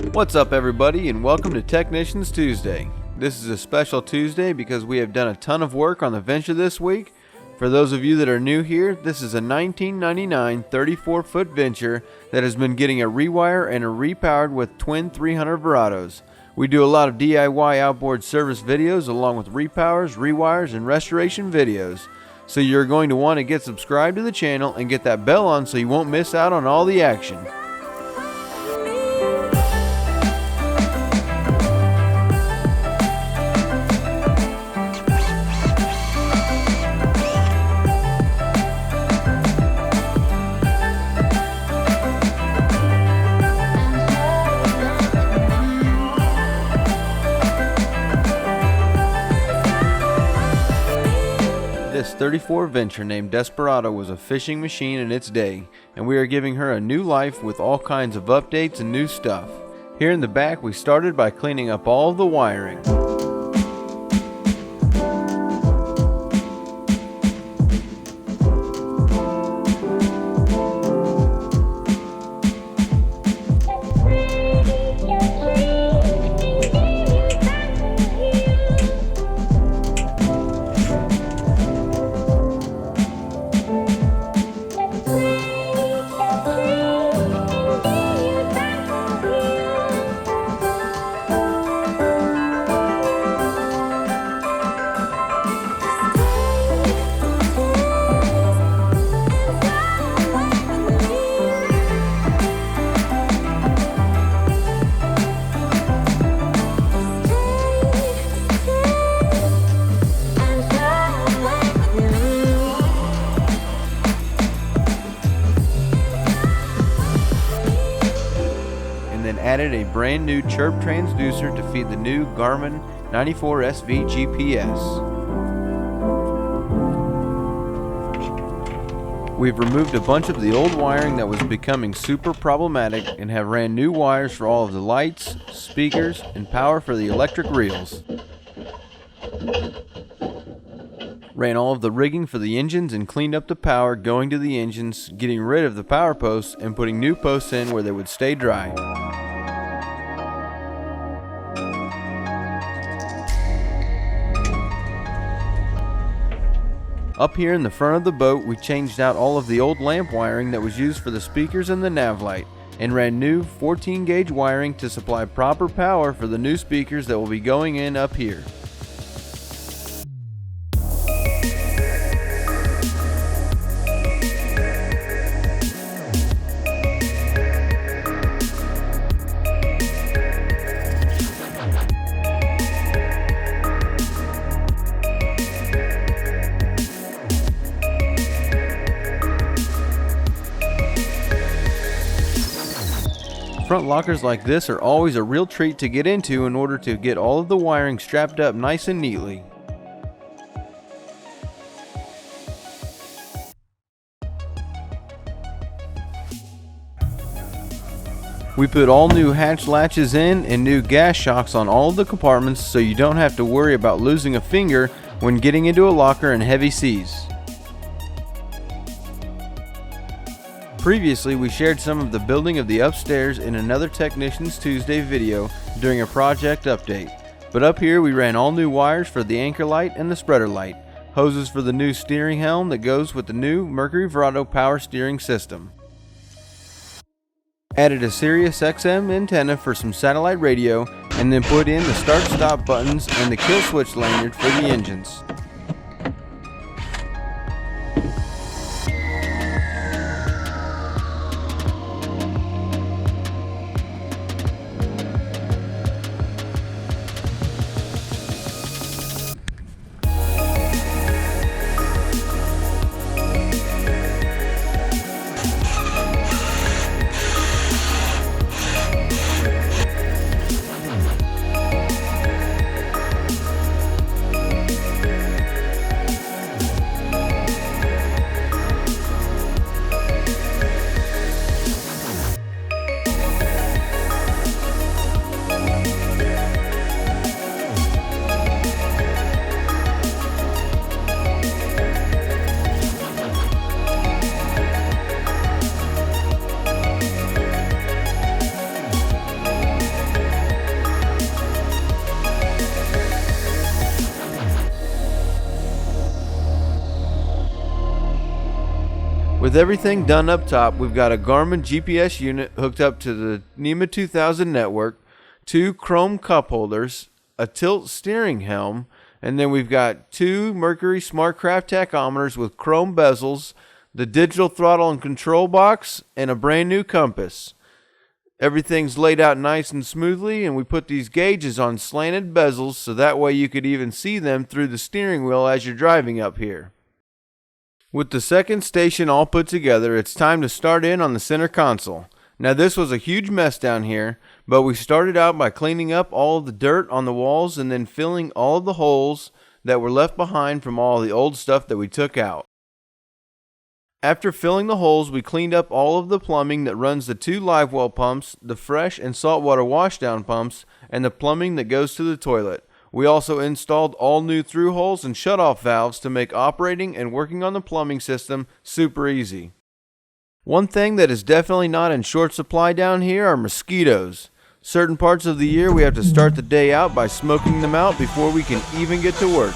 What's up everybody, and welcome to Technicians Tuesday. This is a special Tuesday because we have done a ton of work on the Venture this week. For those of you that are new here, this is a 1999 34-foot Venture that has been getting a rewire and a repowered with twin 300 Verados. We do a lot of DIY outboard service videos along with repowers, rewires, and restoration videos. So you're going to want to get subscribed to the channel and get that bell on so you won't miss out on all the action. This 34 Venture named Desperado was a fishing machine in its day, and we are giving her a new life with all kinds of updates and new stuff. Here in the back, we started by cleaning up all of the wiring. Added a brand new chirp transducer to feed the new Garmin 94 SV GPS. We've removed a bunch of the old wiring that was becoming super problematic and have ran new wires for all of the lights, speakers, and power for the electric reels. Ran all of the rigging for the engines and cleaned up the power going to the engines, getting rid of the power posts and putting new posts in where they would stay dry. Up here in the front of the boat, we changed out all of the old lamp wiring that was used for the speakers and the nav light, and ran new 14 gauge wiring to supply proper power for the new speakers that will be going in up here. Front lockers like this are always a real treat to get into in order to get all of the wiring strapped up nice and neatly. We put all new hatch latches in and new gas shocks on all of the compartments so you don't have to worry about losing a finger when getting into a locker in heavy seas. Previously, we shared some of the building of the upstairs in another Technicians Tuesday video during a project update. But up here we ran all new wires for the anchor light and the spreader light, hoses for the new steering helm that goes with the new Mercury Verado power steering system. Added a Sirius XM antenna for some satellite radio, and then put in the start-stop buttons and the kill switch lanyard for the engines. With everything done up top, we've got a Garmin GPS unit hooked up to the NEMA 2000 network, 2 chrome cup holders, a tilt steering helm, and then we've got 2 Mercury SmartCraft tachometers with chrome bezels, the digital throttle and control box, and a brand new compass. Everything's laid out nice and smoothly, and we put these gauges on slanted bezels so that way you could even see them through the steering wheel as you're driving up here. With the second station all put together, it's time to start in on the center console. Now this was a huge mess down here, but we started out by cleaning up all of the dirt on the walls and then filling all of the holes that were left behind from all the old stuff that we took out. After filling the holes, we cleaned up all of the plumbing that runs the 2 live well pumps, the fresh and saltwater washdown pumps, and the plumbing that goes to the toilet. We also installed all new through holes and shutoff valves to make operating and working on the plumbing system super easy. One thing that is definitely not in short supply down here are mosquitoes. Certain parts of the year we have to start the day out by smoking them out before we can even get to work.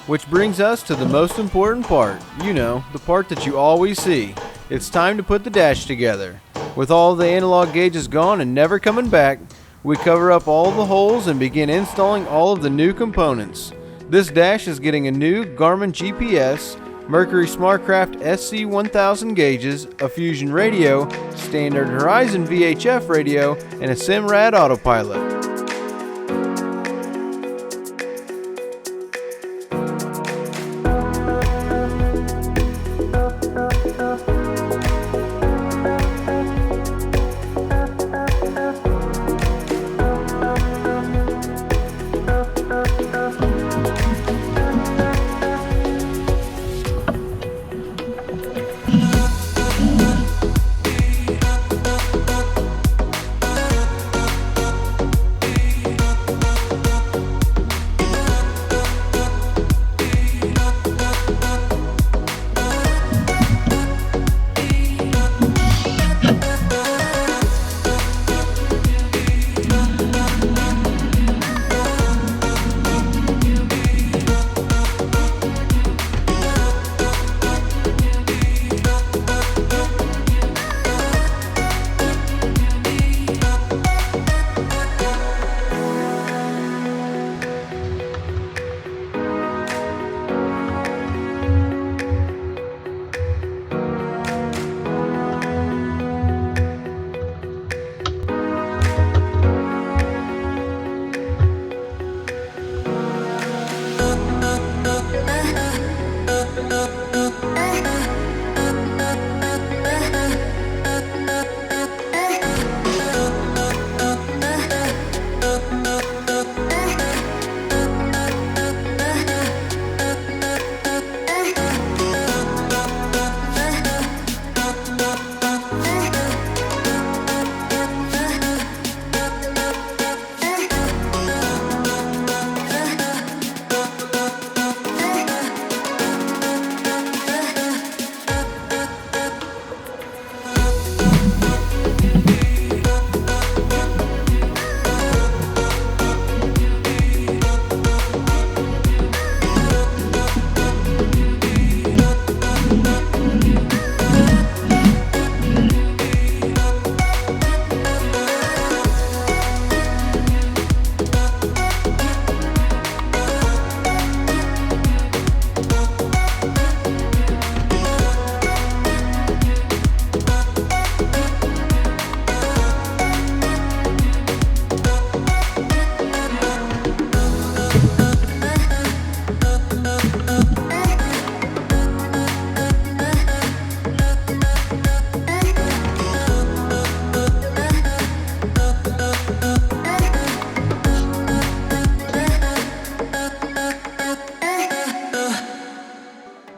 Which brings us to the most important part, the part that you always see. It's time to put the dash together. With all the analog gauges gone and never coming back, we cover up all the holes and begin installing all of the new components. This dash is getting a new Garmin GPS, Mercury SmartCraft SC1000 gauges, a Fusion radio, standard Horizon VHF radio, and a Simrad autopilot.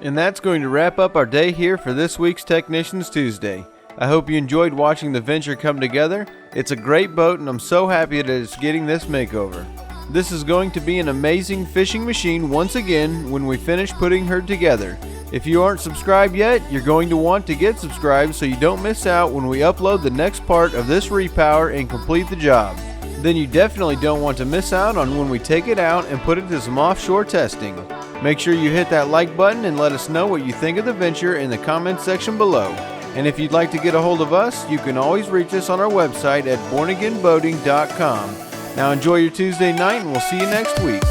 And that's going to wrap up our day here for this week's Technicians Tuesday. I hope you enjoyed watching the venture come together. It's a great boat and I'm so happy that it's getting this makeover. This is going to be an amazing fishing machine once again when we finish putting her together. If you aren't subscribed yet, you're going to want to get subscribed so you don't miss out when we upload the next part of this repower and complete the job. Then you definitely don't want to miss out on when we take it out and put it to some offshore testing. Make sure you hit that like button and let us know what you think of the venture in the comments section below. And if you'd like to get a hold of us, you can always reach us on our website at bornagainboating.com. Now enjoy your Tuesday night and we'll see you next week.